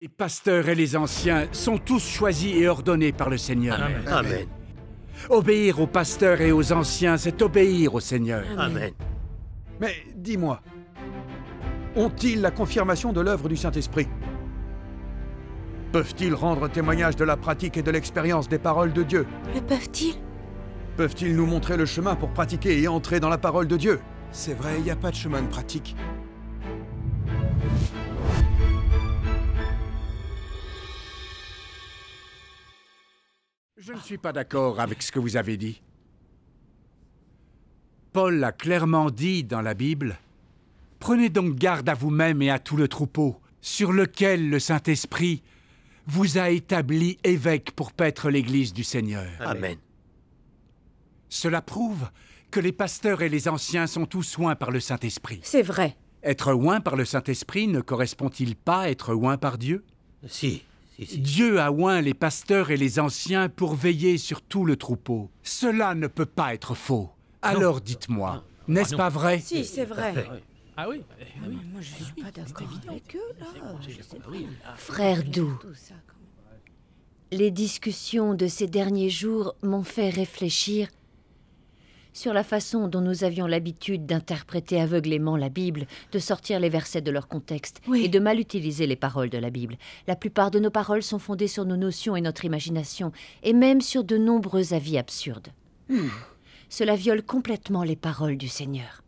Les pasteurs et les anciens sont tous choisis et ordonnés par le Seigneur. Amen. Amen. Obéir aux pasteurs et aux anciens, c'est obéir au Seigneur. Amen. Mais dis-moi, ont-ils la confirmation de l'œuvre du Saint-Esprit? Peuvent-ils rendre témoignage de la pratique et de l'expérience des paroles de Dieu? Le peuvent-ils? Peuvent-ils nous montrer le chemin pour pratiquer et entrer dans la parole de Dieu? C'est vrai, il n'y a pas de chemin de pratique. Je ne suis pas d'accord avec ce que vous avez dit. Paul a clairement dit dans la Bible, « Prenez donc garde à vous-même et à tout le troupeau, sur lequel le Saint-Esprit vous a établi évêque pour paître l'Église du Seigneur. » Amen. Cela prouve que les pasteurs et les anciens sont tous oints par le Saint-Esprit. C'est vrai. Être oint par le Saint-Esprit ne correspond-il pas à être oint par Dieu? Si. Dieu a oint les pasteurs et les anciens pour veiller sur tout le troupeau. Cela ne peut pas être faux. Alors dites-moi, n'est-ce pas vrai? Si, c'est vrai. Ah oui, Mais moi, je ne suis pas d'accord avec eux, là. Frère Doux, les discussions de ces derniers jours m'ont fait réfléchir sur la façon dont nous avions l'habitude d'interpréter aveuglément la Bible, de sortir les versets de leur contexte et de mal utiliser les paroles de la Bible. La plupart de nos paroles sont fondées sur nos notions et notre imagination, et même sur de nombreux avis absurdes. Cela viole complètement les paroles du Seigneur.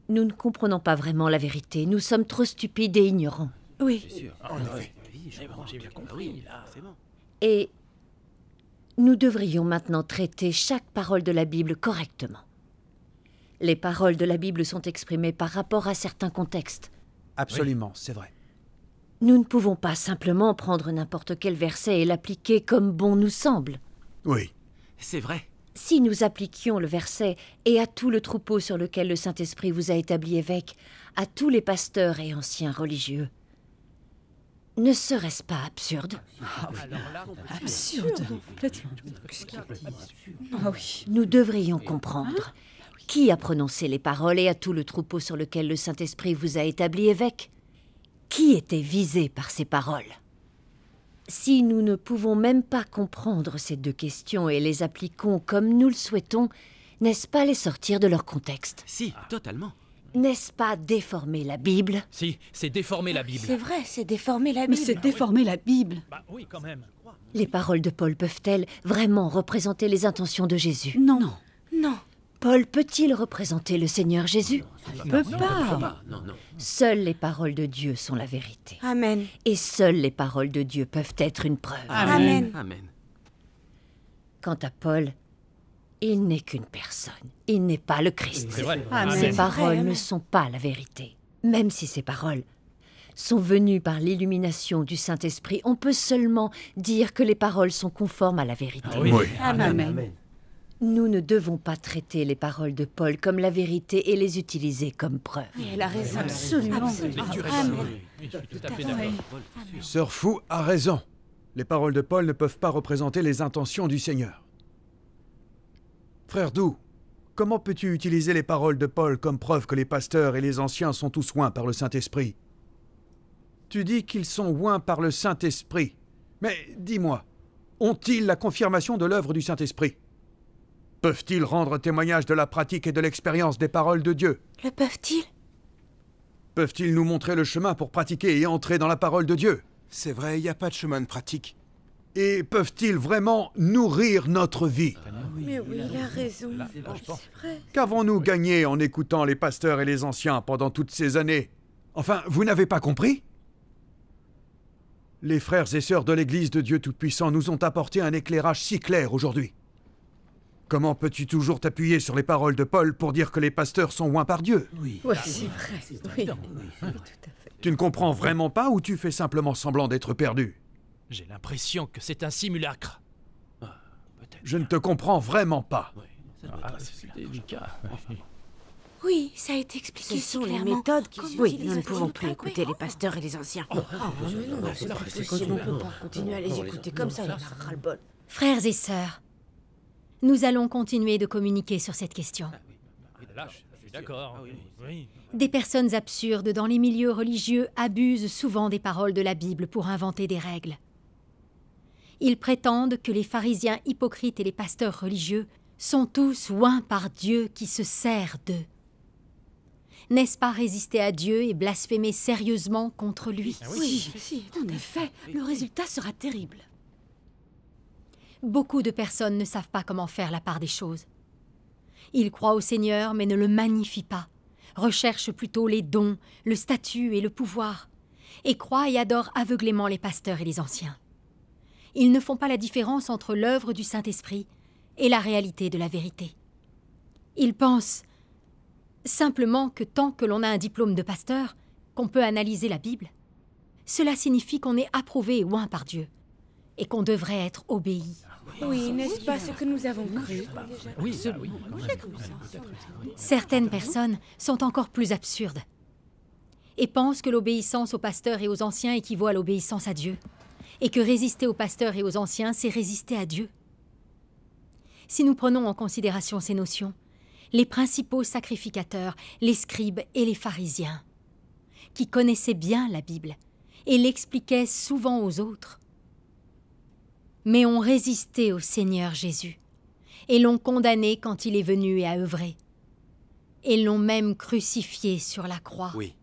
Nous ne comprenons pas vraiment la vérité. Nous sommes trop stupides et ignorants. Oui. j'ai bien compris, là. Et nous devrions maintenant traiter chaque parole de la Bible correctement. Les paroles de la Bible sont exprimées par rapport à certains contextes. Absolument, c'est vrai. Nous ne pouvons pas simplement prendre n'importe quel verset et l'appliquer comme bon nous semble. Oui. C'est vrai. Si nous appliquions le verset « Et à tout le troupeau sur lequel le Saint-Esprit vous a établi évêque, à tous les pasteurs et anciens religieux », ne serait-ce pas absurde? Absurde. Ah oui. Nous devrions comprendre. Qui a prononcé les paroles « Et à tout le troupeau sur lequel le Saint-Esprit vous a établi évêque » Qui était visé par ces paroles? Si nous ne pouvons même pas comprendre ces deux questions et les appliquons comme nous le souhaitons, n'est-ce pas les sortir de leur contexte? Si, totalement. N'est-ce pas déformer la Bible? Si, c'est déformer la Bible. C'est vrai, c'est déformer la Mais Bible. c'est déformer la Bible. Bah oui, quand même. Les paroles de Paul peuvent-elles vraiment représenter les intentions de Jésus? Non. Non. Paul peut-il représenter le Seigneur Jésus? Peut pas. Non. Seules les paroles de Dieu sont la vérité. Amen. Et seules les paroles de Dieu peuvent être une preuve. Amen. Amen. Quant à Paul, il n'est qu'une personne. Il n'est pas le Christ. C'est vrai. Amen. Ces C'est paroles vrai, ne sont pas la vérité. Même si ces paroles sont venues par l'illumination du Saint-Esprit, on peut seulement dire que les paroles sont conformes à la vérité. Oui. Amen. Nous ne devons pas traiter les paroles de Paul comme la vérité et les utiliser comme preuve. Elle a raison. Absolument. Amen. Oui, je suis tout à fait d'accord. Sœur Fou a raison. Les paroles de Paul ne peuvent pas représenter les intentions du Seigneur. Frère Doux, comment peux-tu utiliser les paroles de Paul comme preuve que les pasteurs et les anciens sont tous oints par le Saint-Esprit? Tu dis qu'ils sont oints par le Saint-Esprit. Mais dis-moi, ont-ils la confirmation de l'œuvre du Saint-Esprit? Peuvent-ils rendre témoignage de la pratique et de l'expérience des paroles de Dieu? Le peuvent-ils? Peuvent-ils nous montrer le chemin pour pratiquer et entrer dans la parole de Dieu? C'est vrai, il n'y a pas de chemin de pratique. Et peuvent-ils vraiment nourrir notre vie? Mais oui, il a raison. C'est vrai. Qu'avons-nous gagné en écoutant les pasteurs et les anciens pendant toutes ces années? Enfin, vous n'avez pas compris? Les frères et sœurs de l'Église de Dieu Tout-Puissant nous ont apporté un éclairage si clair aujourd'hui. Comment peux-tu toujours t'appuyer sur les paroles de Paul pour dire que les pasteurs sont oints par Dieu? Oui, c'est vrai. Oui, tout à fait. Tu ne comprends vraiment pas ou tu fais simplement semblant d'être perdu? J'ai l'impression que c'est un simulacre. Je ne te comprends vraiment pas. C'est délicat. Oui, ça a été expliqué. Ce sont les clairement. méthodes qui... Comment Oui, utiliser nous ne le pouvons feedback, plus écouter les pasteurs et les anciens. Mais non, c'est pas possible. On ne peut pas continuer à les écouter comme ça. Il y en a ras-le-bol. Frères et sœurs, nous allons continuer de communiquer sur cette question. D'accord, oui. Oui. Des personnes absurdes dans les milieux religieux abusent souvent des paroles de la Bible pour inventer des règles. Ils prétendent que les pharisiens hypocrites et les pasteurs religieux sont tous oints par Dieu qui se sert d'eux. N'est-ce pas résister à Dieu et blasphémer sérieusement contre lui? Oui, en effet, le résultat sera terrible. Beaucoup de personnes ne savent pas comment faire la part des choses. Ils croient au Seigneur mais ne le magnifient pas, recherchent plutôt les dons, le statut et le pouvoir, et croient et adorent aveuglément les pasteurs et les anciens. Ils ne font pas la différence entre l'œuvre du Saint-Esprit et la réalité de la vérité. Ils pensent simplement que tant que l'on a un diplôme de pasteur, qu'on peut analyser la Bible, cela signifie qu'on est approuvé et oint par Dieu, et qu'on devrait être obéi. Oui, n'est-ce pas ce que nous avons cru? Oui, ça, oui. Certaines personnes sont encore plus absurdes et pensent que l'obéissance aux pasteurs et aux anciens équivaut à l'obéissance à Dieu, et que résister aux pasteurs et aux anciens, c'est résister à Dieu. Si nous prenons en considération ces notions, les principaux sacrificateurs, les scribes et les pharisiens, qui connaissaient bien la Bible et l'expliquaient souvent aux autres, mais ont résisté au Seigneur Jésus et l'ont condamné quand il est venu et a œuvré, et l'ont même crucifié sur la croix. Oui.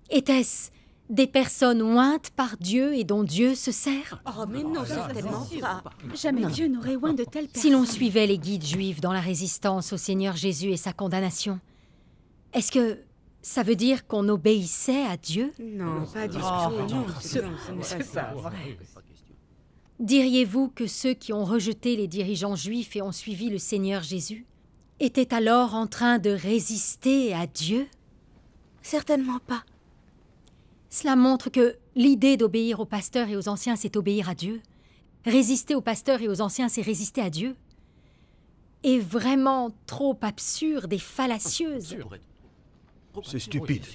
Étaient-ce des personnes ointes par Dieu et dont Dieu se sert? Oh, mais non, certainement pas. Jamais Dieu n'aurait oint de telles personnes. Si l'on suivait les guides juifs dans la résistance au Seigneur Jésus et sa condamnation, est-ce que ça veut dire qu'on obéissait à Dieu? Non, pas du tout. Non, ce n'est pas vrai. Diriez-vous que ceux qui ont rejeté les dirigeants juifs et ont suivi le Seigneur Jésus étaient alors en train de résister à Dieu? Certainement pas. Cela montre que l'idée d'obéir aux pasteurs et aux anciens, c'est obéir à Dieu. Résister aux pasteurs et aux anciens, c'est résister à Dieu. Est vraiment trop absurde et fallacieuse. C'est stupide.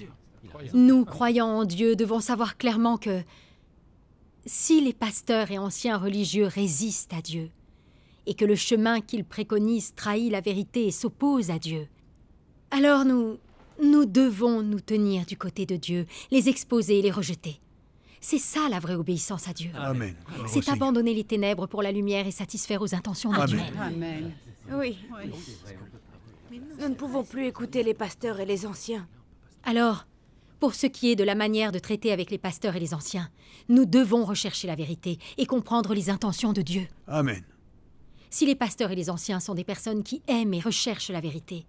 Nous, croyants en Dieu, devons savoir clairement que si les pasteurs et anciens religieux résistent à Dieu, et que le chemin qu'ils préconisent trahit la vérité et s'oppose à Dieu, alors nous devons nous tenir du côté de Dieu, les exposer et les rejeter. C'est ça la vraie obéissance à Dieu. Amen. C'est abandonner les ténèbres pour la lumière et satisfaire aux intentions de Dieu. Amen. Oui. Nous ne pouvons plus écouter les pasteurs et les anciens. Alors, pour ce qui est de la manière de traiter avec les pasteurs et les anciens, nous devons rechercher la vérité et comprendre les intentions de Dieu. Amen. Si les pasteurs et les anciens sont des personnes qui aiment et recherchent la vérité,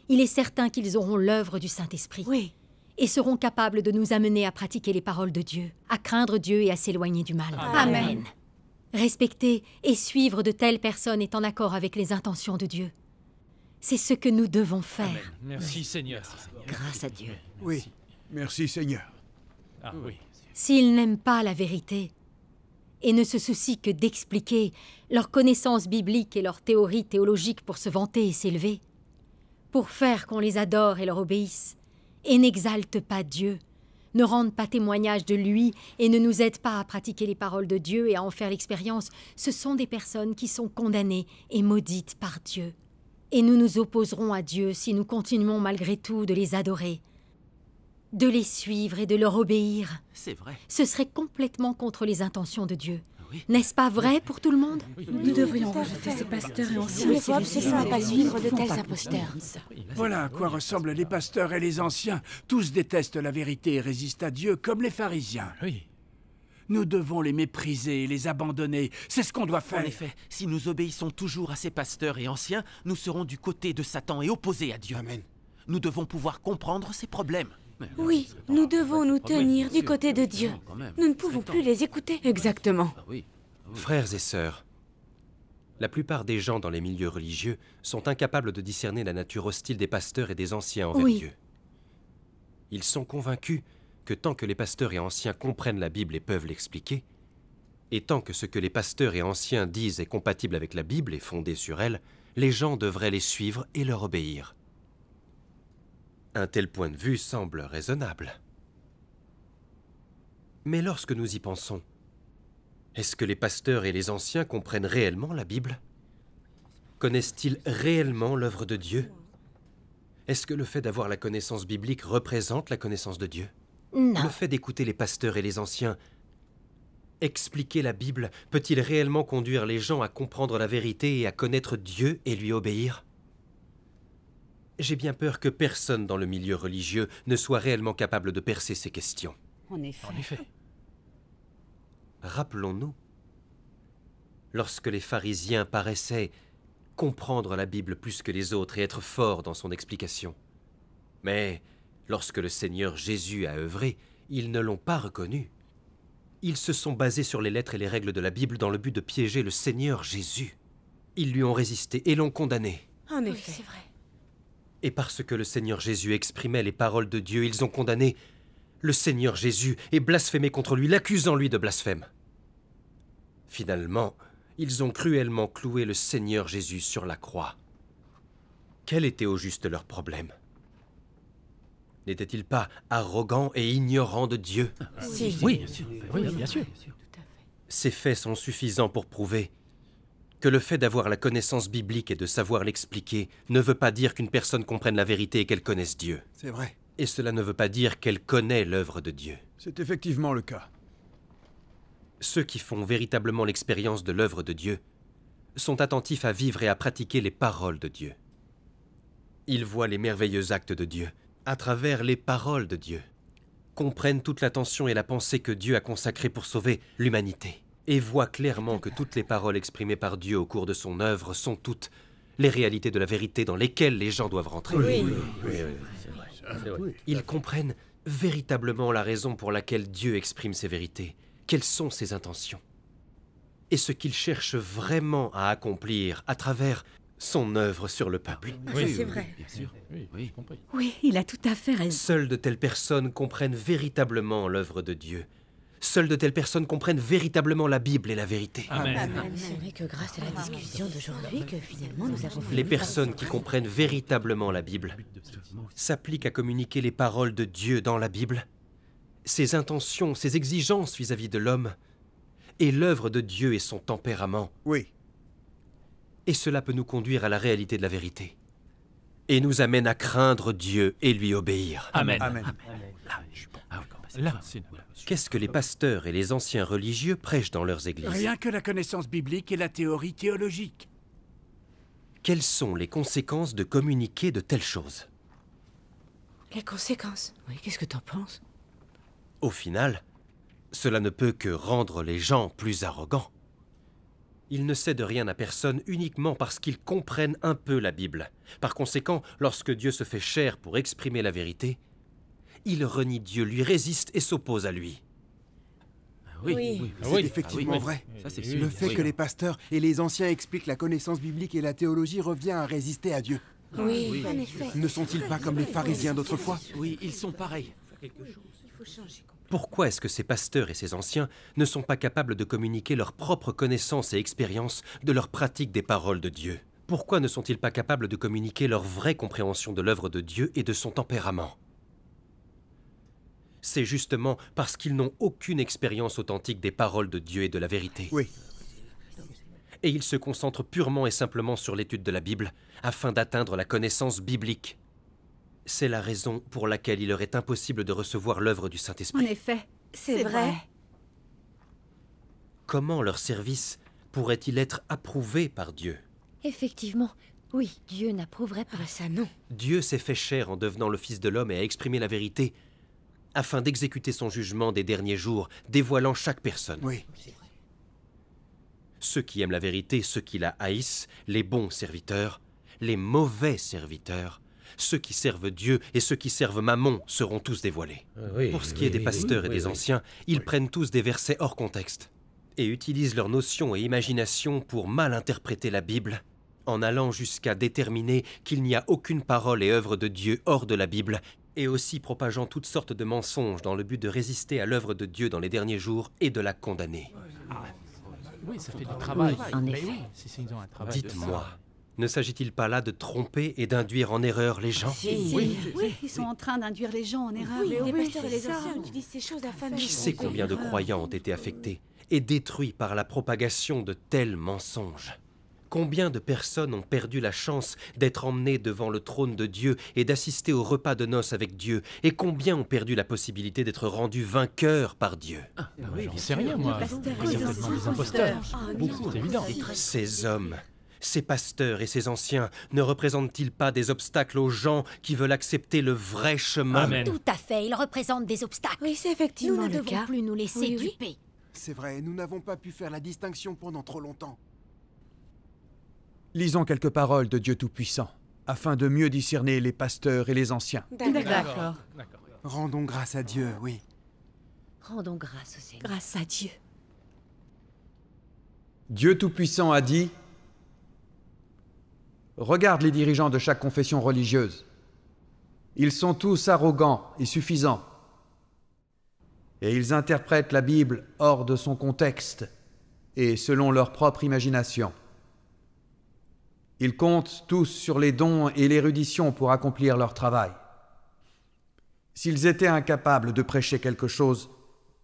il est certain qu'ils auront l'œuvre du Saint-Esprit. Oui. Et seront capables de nous amener à pratiquer les paroles de Dieu, à craindre Dieu et à s'éloigner du mal. Amen. Respecter et suivre de telles personnes est en accord avec les intentions de Dieu. C'est ce que nous devons faire. Merci Seigneur. Grâce à Dieu. Oui. Merci Seigneur. Ah oui. S'ils n'aiment pas la vérité et ne se soucient que d'expliquer leurs connaissances bibliques et leurs théories théologiques pour se vanter et s'élever, pour faire qu'on les adore et leur obéisse, et n'exaltent pas Dieu, ne rendent pas témoignage de lui et ne nous aident pas à pratiquer les paroles de Dieu et à en faire l'expérience, ce sont des personnes qui sont condamnées et maudites par Dieu. Et nous nous opposerons à Dieu si nous continuons malgré tout de les adorer, de les suivre et de leur obéir. C'est vrai. Ce serait complètement contre les intentions de Dieu. Oui. N'est-ce pas vrai pour tout le monde? Nous devrions rejeter ces pasteurs et anciens. Il ne faut absolument pas suivre de tels imposteurs. Voilà à quoi ressemblent les pasteurs et les anciens. Tous détestent la vérité et résistent à Dieu comme les pharisiens. Oui. Nous devons les mépriser et les abandonner. C'est ce qu'on doit En faire. effet, si nous obéissons toujours à ces pasteurs et anciens, nous serons du côté de Satan et opposés à Dieu. Amen. Nous devons pouvoir comprendre ses problèmes. Oui, nous devons nous tenir du côté de Dieu. Nous ne pouvons plus les écouter. Exactement. Frères et sœurs, la plupart des gens dans les milieux religieux sont incapables de discerner la nature hostile des pasteurs et des anciens envers Oui. Dieu. Ils sont convaincus que tant que les pasteurs et anciens comprennent la Bible et peuvent l'expliquer, et tant que ce que les pasteurs et anciens disent est compatible avec la Bible et fondé sur elle, les gens devraient les suivre et leur obéir. Un tel point de vue semble raisonnable. Mais lorsque nous y pensons, est-ce que les pasteurs et les anciens comprennent réellement la Bible? Connaissent-ils réellement l'œuvre de Dieu? Est-ce que le fait d'avoir la connaissance biblique représente la connaissance de Dieu? Non. Le fait d'écouter les pasteurs et les anciens expliquer la Bible peut-il réellement conduire les gens à comprendre la vérité et à connaître Dieu et lui obéir? J'ai bien peur que personne dans le milieu religieux ne soit réellement capable de percer ces questions. En effet. En effet. Rappelons-nous, lorsque les pharisiens paraissaient comprendre la Bible plus que les autres et être forts dans son explication. Mais lorsque le Seigneur Jésus a œuvré, ils ne l'ont pas reconnu. Ils se sont basés sur les lettres et les règles de la Bible dans le but de piéger le Seigneur Jésus. Ils lui ont résisté et l'ont condamné. En Oui, effet. c'est vrai. Et parce que le Seigneur Jésus exprimait les paroles de Dieu, ils ont condamné le Seigneur Jésus et blasphémé contre lui, l'accusant lui de blasphème. Finalement, ils ont cruellement cloué le Seigneur Jésus sur la croix. Quel était au juste leur problème? N'était-il pas arrogant et ignorant de Dieu? Si. Oui, bien sûr. Oui, bien sûr. Ces faits sont suffisants pour prouver que le fait d'avoir la connaissance biblique et de savoir l'expliquer ne veut pas dire qu'une personne comprenne la vérité et qu'elle connaisse Dieu. C'est vrai. Et cela ne veut pas dire qu'elle connaît l'œuvre de Dieu. C'est effectivement le cas. Ceux qui font véritablement l'expérience de l'œuvre de Dieu sont attentifs à vivre et à pratiquer les paroles de Dieu. Ils voient les merveilleux actes de Dieu à travers les paroles de Dieu, comprennent toute l'attention et la pensée que Dieu a consacrée pour sauver l'humanité, et voient clairement que toutes les paroles exprimées par Dieu au cours de son œuvre sont toutes les réalités de la vérité dans lesquelles les gens doivent rentrer. Ils comprennent véritablement la raison pour laquelle Dieu exprime ses vérités, quelles sont ses intentions, et ce qu'il cherche vraiment à accomplir à travers son œuvre sur le peuple. C'est vrai. Bien sûr. Oui, j'ai compris. Oui, il a tout à fait raison. Seules de telles personnes comprennent véritablement l'œuvre de Dieu. Seules de telles personnes comprennent véritablement la Bible et la vérité. Amen. Ce n'est que grâce à la discussion d'aujourd'hui que finalement nous avons Les personnes qui comprennent véritablement la Bible s'appliquent à communiquer les paroles de Dieu dans la Bible, ses intentions, ses exigences vis-à-vis de l'homme, et l'œuvre de Dieu et son tempérament. Oui. Et cela peut nous conduire à la réalité de la vérité. Et nous amène à craindre Dieu et lui obéir. Amen. Amen. Là, c'est... Qu'est-ce que les pasteurs et les anciens religieux prêchent dans leurs églises? Rien que la connaissance biblique et la théorie théologique. Quelles sont les conséquences de communiquer de telles choses? Les conséquences. Oui, qu'est-ce que t'en penses? Au final, cela ne peut que rendre les gens plus arrogants. Ils ne cèdent rien à personne uniquement parce qu'ils comprennent un peu la Bible. Par conséquent, lorsque Dieu se fait chair pour exprimer la vérité, ils renient Dieu, lui résistent et s'opposent à lui. Oui. C'est effectivement vrai. Ça, c'est Le sûr. fait que les pasteurs et les anciens expliquent la connaissance biblique et la théologie revient à résister à Dieu. Oui, en effet. Ne sont-ils pas comme les pharisiens d'autrefois? Oui, ils sont pareils. Pourquoi est-ce que ces pasteurs et ces anciens ne sont pas capables de communiquer leur propre connaissance et expérience de leur pratique des paroles de Dieu? Pourquoi ne sont-ils pas capables de communiquer leur vraie compréhension de l'œuvre de Dieu et de son tempérament? C'est justement parce qu'ils n'ont aucune expérience authentique des paroles de Dieu et de la vérité. Oui. Et ils se concentrent purement et simplement sur l'étude de la Bible afin d'atteindre la connaissance biblique. C'est la raison pour laquelle il leur est impossible de recevoir l'œuvre du En Saint-Esprit. effet. C'est vrai. Comment leur service pourrait-il être approuvé par Dieu? Effectivement, oui, Dieu n'approuverait pas. Ah, ça non. Dieu s'est fait chair en devenant le Fils de l'homme et a exprimé la vérité afin d'exécuter son jugement des derniers jours, dévoilant chaque personne. Oui. Ceux qui aiment la vérité, ceux qui la haïssent, les bons serviteurs, les mauvais serviteurs, ceux qui servent Dieu et ceux qui servent Mammon seront tous dévoilés. Pour ce qui est des pasteurs et des anciens, ils prennent tous des versets hors contexte et utilisent leurs notions et imaginations pour mal interpréter la Bible, en allant jusqu'à déterminer qu'il n'y a aucune parole et œuvre de Dieu hors de la Bible, et aussi propageant toutes sortes de mensonges dans le but de résister à l'œuvre de Dieu dans les derniers jours et de la condamner. Oui, ça fait du travail. Oui, en Mais effet. oui, si ils ont un travail. Dites-moi, ne s'agit-il pas là de tromper et d'induire en erreur les gens? Oui, ils sont en train d'induire les gens en erreur. Oui, les Oui, pasteurs et c'est les ça. anciens utilisent ces choses afin de... Qui sait combien de croyants ont été affectés et détruits par la propagation de tels mensonges? Combien de personnes ont perdu la chance d'être emmenées devant le trône de Dieu et d'assister au repas de noces avec Dieu? Et combien ont perdu la possibilité d'être rendus vainqueurs par Dieu? J'en sais rien, moi. Certainement des imposteurs. C'est évident. Ces hommes, ces pasteurs et ces anciens ne représentent-ils pas des obstacles aux gens qui veulent accepter le vrai chemin? Amen. Tout à fait, ils représentent des obstacles. Oui, c'est effectivement Nous ne le devons cas. plus nous laisser Oui, oui. duper. C'est vrai, nous n'avons pas pu faire la distinction pendant trop longtemps. Lisons quelques paroles de Dieu Tout-Puissant, afin de mieux discerner les pasteurs et les anciens. D'accord. Rendons grâce à Dieu, oui. Rendons grâce au Seigneur. Grâce à Dieu. Dieu Tout-Puissant a dit « Regarde les dirigeants de chaque confession religieuse. Ils sont tous arrogants et suffisants. Et ils interprètent la Bible hors de son contexte et selon leur propre imagination. Ils comptent tous sur les dons et l'érudition pour accomplir leur travail. S'ils étaient incapables de prêcher quelque chose,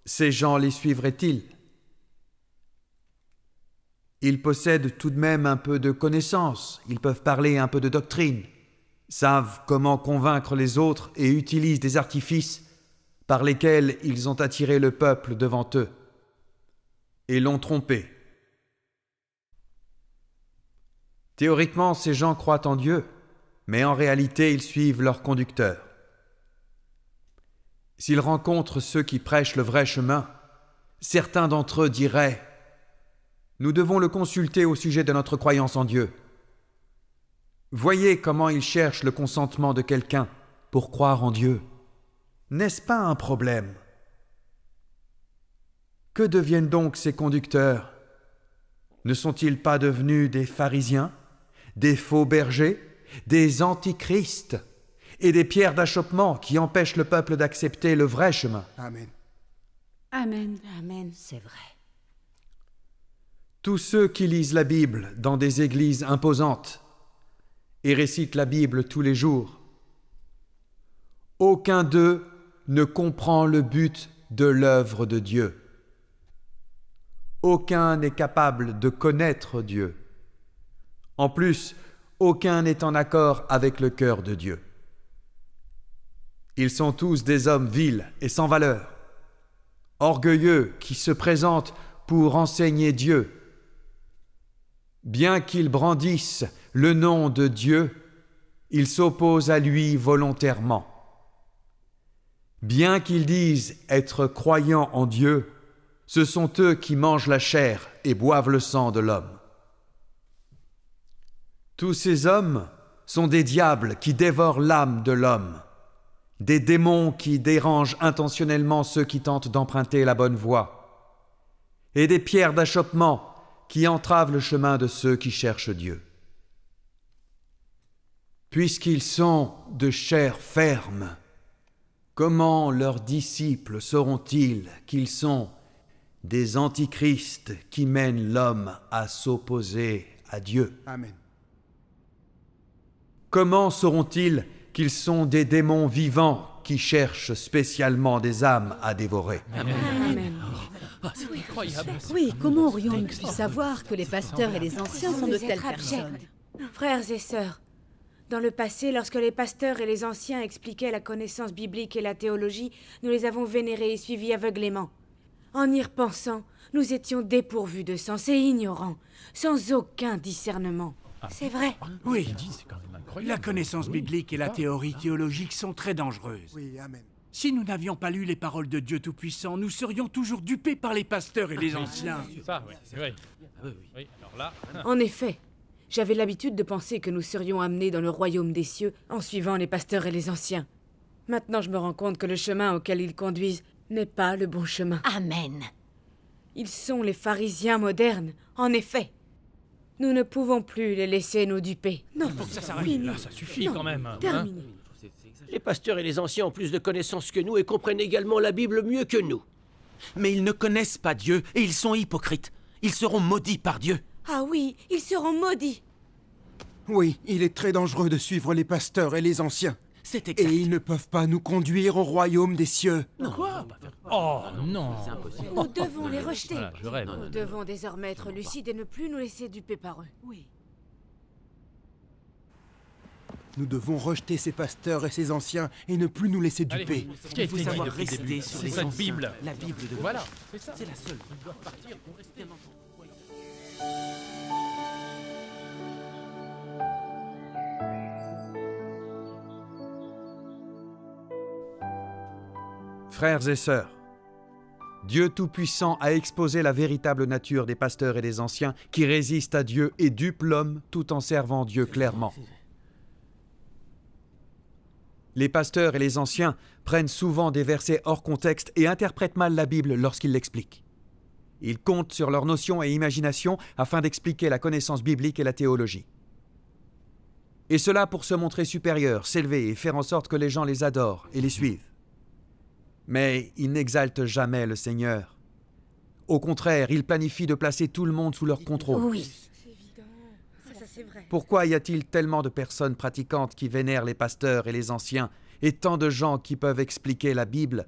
ces gens les suivraient-ils? Ils possèdent tout de même un peu de connaissances, ils peuvent parler un peu de doctrine, savent comment convaincre les autres et utilisent des artifices par lesquels ils ont attiré le peuple devant eux et l'ont trompé. Théoriquement, ces gens croient en Dieu, mais en réalité, ils suivent leur conducteur. S'ils rencontrent ceux qui prêchent le vrai chemin, certains d'entre eux diraient « Nous devons le consulter au sujet de notre croyance en Dieu. Voyez comment ils cherchent le consentement de quelqu'un pour croire en Dieu. N'est-ce pas un problème? Que deviennent donc ces conducteurs? Ne sont-ils pas devenus des pharisiens, des faux bergers, des antichrists et des pierres d'achoppement qui empêchent le peuple d'accepter le vrai chemin? Amen. Amen. Amen. C'est vrai. Tous ceux qui lisent la Bible dans des églises imposantes et récitent la Bible tous les jours, aucun d'eux ne comprend le but de l'œuvre de Dieu. Aucun n'est capable de connaître Dieu. En plus, aucun n'est en accord avec le cœur de Dieu. Ils sont tous des hommes vils et sans valeur, orgueilleux qui se présentent pour enseigner Dieu. Bien qu'ils brandissent le nom de Dieu, ils s'opposent à lui volontairement. Bien qu'ils disent être croyants en Dieu, ce sont eux qui mangent la chair et boivent le sang de l'homme. Tous ces hommes sont des diables qui dévorent l'âme de l'homme, des démons qui dérangent intentionnellement ceux qui tentent d'emprunter la bonne voie, et des pierres d'achoppement qui entravent le chemin de ceux qui cherchent Dieu. Puisqu'ils sont de chair ferme, comment leurs disciples sauront-ils qu'ils sont des antichrists qui mènent l'homme à s'opposer à Dieu? Amen. Comment sauront-ils qu'ils sont des démons vivants qui cherchent spécialement des âmes à dévorer? Amen. C'est incroyable. Oui, comment aurions-nous pu savoir que les pasteurs et les anciens sont de telles personnes? Frères et sœurs, dans le passé, lorsque les pasteurs et les anciens expliquaient la connaissance biblique et la théologie, nous les avons vénérés et suivis aveuglément. En y repensant, nous étions dépourvus de sens et ignorants, sans aucun discernement. C'est vrai. Oui, C'est quand même incroyable. la connaissance biblique et la théorie théologique sont très dangereuses. Oui, amen. Si nous n'avions pas lu les paroles de Dieu Tout-Puissant, nous serions toujours dupés par les pasteurs et les anciens. Ça, oui. Oui, alors là... En effet, j'avais l'habitude de penser que nous serions amenés dans le royaume des cieux en suivant les pasteurs et les anciens. Maintenant, je me rends compte que le chemin auquel ils conduisent n'est pas le bon chemin. Amen. Ils sont les pharisiens modernes, en effet. Nous ne pouvons plus les laisser nous duper. Non, Ça s'arrête là, ça suffit quand même. hein. terminé. Les pasteurs et les anciens ont plus de connaissances que nous et comprennent également la Bible mieux que nous. Mais ils ne connaissent pas Dieu et ils sont hypocrites. Ils seront maudits par Dieu. Ah oui, ils seront maudits. Oui, il est très dangereux de suivre les pasteurs et les anciens. C'est Et exact. ils ne peuvent pas nous conduire au royaume des cieux. Quoi? Oh non. C'est impossible. Nous devons les rejeter. Voilà, je rêve. Nous devons désormais être lucides et ne plus nous laisser duper par eux. Oui. Nous devons rejeter ces pasteurs et ces anciens et ne plus nous laisser duper. Il faut savoir rester sur les anciens. Bible. La Bible de Voilà, c'est ça. C'est la seule. Ils doivent partir pour rester bien entendu. Frères et sœurs, Dieu Tout-Puissant a exposé la véritable nature des pasteurs et des anciens qui résistent à Dieu et dupent l'homme tout en servant Dieu clairement. Les pasteurs et les anciens prennent souvent des versets hors contexte et interprètent mal la Bible lorsqu'ils l'expliquent. Ils comptent sur leurs notions et imagination afin d'expliquer la connaissance biblique et la théologie. Et cela pour se montrer supérieurs, s'élever et faire en sorte que les gens les adorent et les suivent. Mais ils n'exaltent jamais le Seigneur. Au contraire, ils planifient de placer tout le monde sous leur contrôle. Oui. C'est évident. Ça, c'est vrai. Pourquoi y a-t-il tellement de personnes pratiquantes qui vénèrent les pasteurs et les anciens, et tant de gens qui peuvent expliquer la Bible,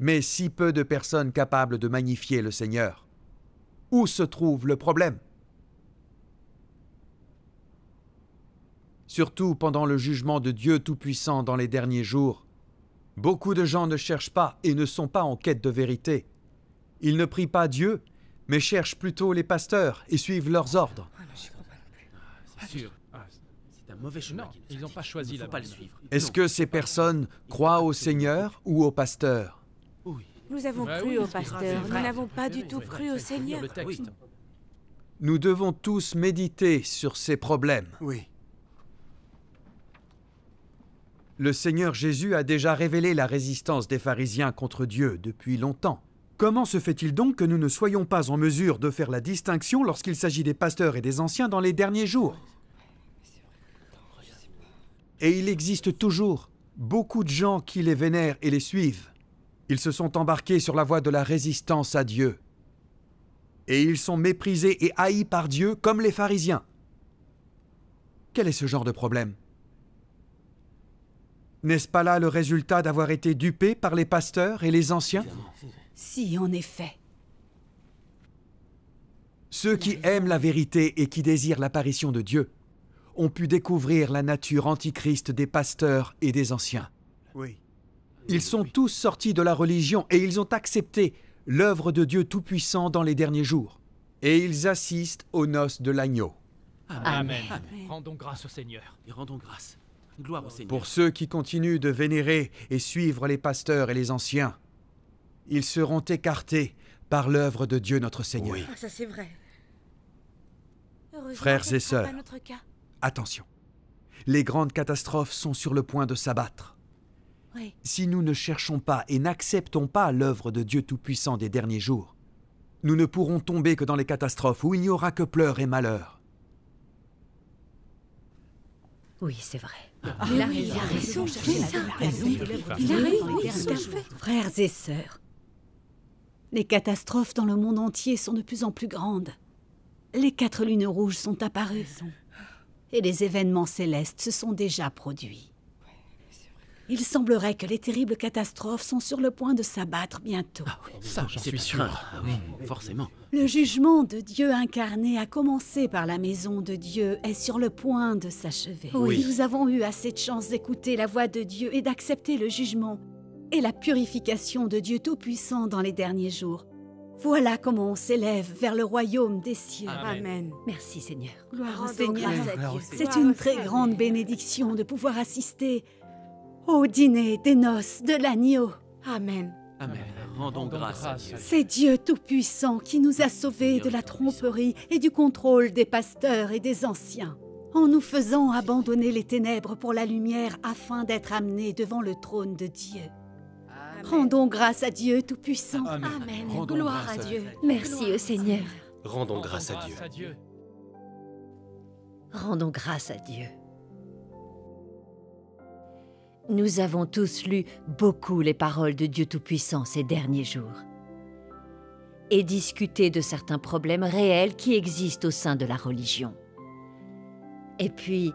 mais si peu de personnes capables de magnifier le Seigneur? Où se trouve le problème? Surtout pendant le jugement de Dieu Tout-Puissant dans les derniers jours, beaucoup de gens ne cherchent pas et ne sont pas en quête de vérité. Ils ne prient pas Dieu, mais cherchent plutôt les pasteurs et suivent leurs ordres. C'est sûr. C'est un mauvais chemin. Non, ils n'ont pas choisi la pas le Bible. suivre. Est-ce que ces personnes croient au Seigneur ou au pasteur? Nous avons Bah cru oui, au c'est pasteur, vrai. nous n'avons pas du tout C'est cru vrai, au faut lire Seigneur. le texte. Nous devons tous méditer sur ces problèmes. Oui. Le Seigneur Jésus a déjà révélé la résistance des pharisiens contre Dieu depuis longtemps. Comment se fait-il donc que nous ne soyons pas en mesure de faire la distinction lorsqu'il s'agit des pasteurs et des anciens dans les derniers jours? Et il existe toujours beaucoup de gens qui les vénèrent et les suivent. Ils se sont embarqués sur la voie de la résistance à Dieu. Et ils sont méprisés et haïs par Dieu comme les pharisiens. Quel est ce genre de problème? N'est-ce pas là le résultat d'avoir été dupés par les pasteurs et les anciens? Si, en effet. Ceux qui aiment la vérité et qui désirent l'apparition de Dieu ont pu découvrir la nature antichrist des pasteurs et des anciens. Oui. Ils sont tous sortis de la religion et ils ont accepté l'œuvre de Dieu Tout-Puissant dans les derniers jours. Et ils assistent aux noces de l'agneau. Amen. Rendons grâce au Seigneur. Et rendons grâce. Gloire au Seigneur. Pour ceux qui continuent de vénérer et suivre les pasteurs et les anciens, ils seront écartés par l'œuvre de Dieu notre Seigneur. Ah, ça c'est vrai. Heureusement Frères que ce et sera pas sœurs, notre cas. attention, les grandes catastrophes sont sur le point de s'abattre. Oui. Si nous ne cherchons pas et n'acceptons pas l'œuvre de Dieu Tout-Puissant des derniers jours, nous ne pourrons tomber que dans les catastrophes où il n'y aura que pleurs et malheurs. Oui, c'est vrai. Il a raison. Il a raison. Frères et sœurs, les catastrophes dans le monde entier sont de plus en plus grandes. Les 4 lunes rouges sont apparues. Et les événements célestes se sont déjà produits. Il semblerait que les terribles catastrophes sont sur le point de s'abattre bientôt. Ça, j'en C'est suis à sûr. craindre. Ah oui, forcément. Le jugement de Dieu incarné a commencé par la maison de Dieu est sur le point de s'achever. Oui. Nous avons eu assez de chance d'écouter la voix de Dieu et d'accepter le jugement et la purification de Dieu Tout-Puissant dans les derniers jours. Voilà comment on s'élève vers le royaume des cieux. Amen. Merci Seigneur. Gloire au Rendons Seigneur. grâce à Dieu. C'est Gloire une au très Seigneur. grande bénédiction de pouvoir assister au dîner des noces de l'agneau. Amen. Amen. Rendons grâce à Dieu. C'est Dieu Tout-Puissant qui nous a sauvés de la tromperie et du contrôle des pasteurs et des anciens, en nous faisant abandonner les ténèbres pour la lumière afin d'être amenés devant le trône de Dieu. Rendons grâce à Dieu Tout-Puissant. Amen. Rendons Gloire grâce à à Dieu. Merci au Seigneur. Rendons grâce à Dieu. Rendons grâce à Dieu. Nous avons tous lu beaucoup les paroles de Dieu Tout-Puissant ces derniers jours et discuté de certains problèmes réels qui existent au sein de la religion. Et puis,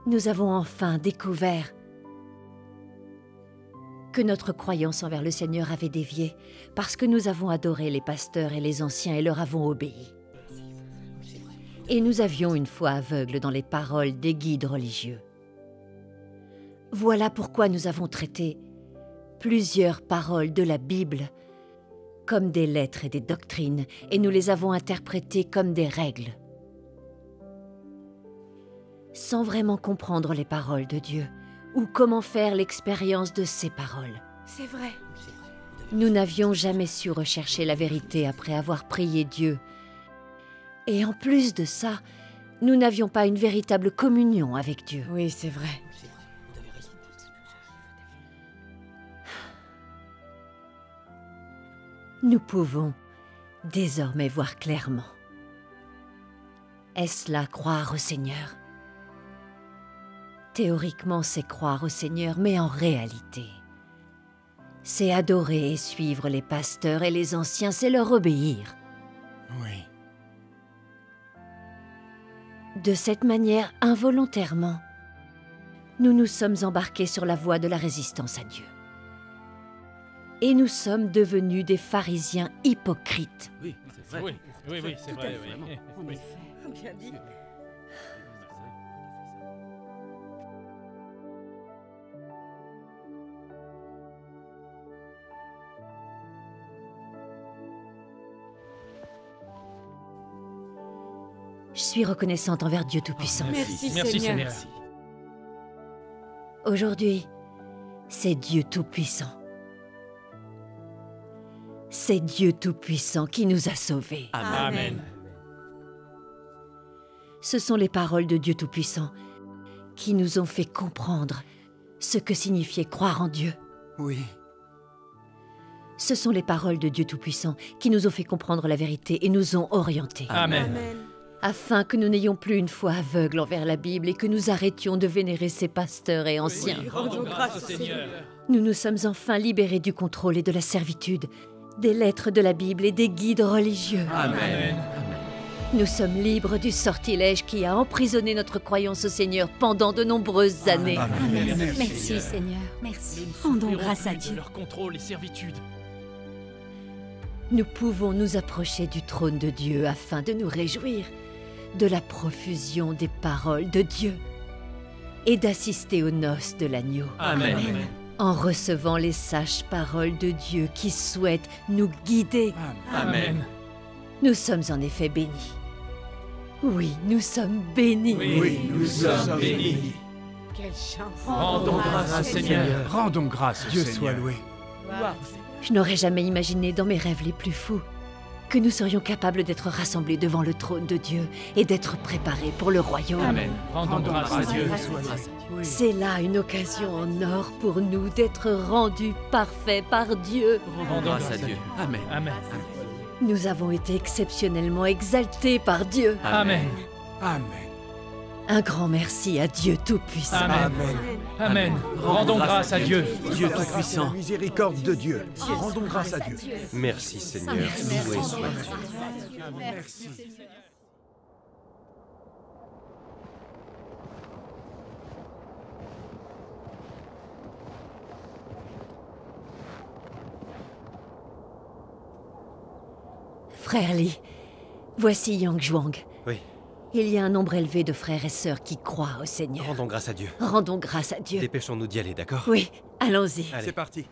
nous avons enfin découvert que notre croyance envers le Seigneur avait dévié parce que nous avons adoré les pasteurs et les anciens et leur avons obéi. Et nous avions une foi aveugle dans les paroles des guides religieux. Voilà pourquoi nous avons traité plusieurs paroles de la Bible comme des lettres et des doctrines, et nous les avons interprétées comme des règles. Sans vraiment comprendre les paroles de Dieu, ou comment faire l'expérience de ces paroles. C'est vrai. Nous n'avions jamais su rechercher la vérité après avoir prié Dieu. Et en plus de ça, nous n'avions pas une véritable communion avec Dieu. Oui, c'est vrai. Nous pouvons désormais voir clairement. Est-ce là croire au Seigneur? Théoriquement, c'est croire au Seigneur, mais en réalité, c'est adorer et suivre les pasteurs et les anciens, c'est leur obéir. Oui. De cette manière, involontairement, nous nous sommes embarqués sur la voie de la résistance à Dieu. Et nous sommes devenus des pharisiens hypocrites. Oui, c'est vrai. Oui, c'est vrai. Oui. En effet. Bien dit. Je suis reconnaissante envers Dieu Tout-Puissant. Merci, Merci Seigneur. Seigneur. Aujourd'hui, c'est Dieu Tout-Puissant. C'est Dieu Tout-Puissant qui nous a sauvés. Amen. Ce sont les paroles de Dieu Tout-Puissant qui nous ont fait comprendre ce que signifiait croire en Dieu. Oui. Ce sont les paroles de Dieu Tout-Puissant qui nous ont fait comprendre la vérité et nous ont orientés. Amen. Amen. Afin que nous n'ayons plus une foi aveugle envers la Bible et que nous arrêtions de vénérer ces pasteurs et anciens. Rendons grâce au Seigneur. Nous nous sommes enfin libérés du contrôle et de la servitude, des lettres de la Bible et des guides religieux. Amen. Nous sommes libres du sortilège qui a emprisonné notre croyance au Seigneur pendant de nombreuses années. Merci Seigneur, merci. Rendons grâce à De Dieu. leur contrôle et servitude. Nous pouvons nous approcher du trône de Dieu afin de nous réjouir de la profusion des paroles de Dieu et d'assister aux noces de l'agneau. Amen. En recevant les sages paroles de Dieu qui souhaitent nous guider. Amen. Nous sommes en effet bénis. Oui, nous sommes bénis. Oui, nous sommes bénis. Quelle chance. Rendons grâce au Seigneur. Rendons grâce au Dieu Seigneur. soit loué. Je n'aurais jamais imaginé dans mes rêves les plus fous que nous serions capables d'être rassemblés devant le trône de Dieu et d'être préparés pour le royaume. Amen. Rendons grâce à Dieu. C'est là une occasion en or pour nous d'être rendus parfaits par Dieu. Rendons grâce à Dieu. Amen. Amen. Nous avons été exceptionnellement exaltés par Dieu. Amen. Amen. Un grand merci à Dieu Tout-Puissant. Amen. Amen. Rendons grâce à Dieu. Dieu La Tout-Puissant. miséricorde de Dieu. Rendons grâce à Dieu. Merci Seigneur, loué sois-tu. Merci. Frère Li, voici Yang Zhuang. Oui, Il y a un nombre élevé de frères et sœurs qui croient au Seigneur. rendons grâce à Dieu. Rendons grâce à Dieu. Dépêchons-nous d'y aller, d'accord? Oui, allons-y. Allez. C'est parti.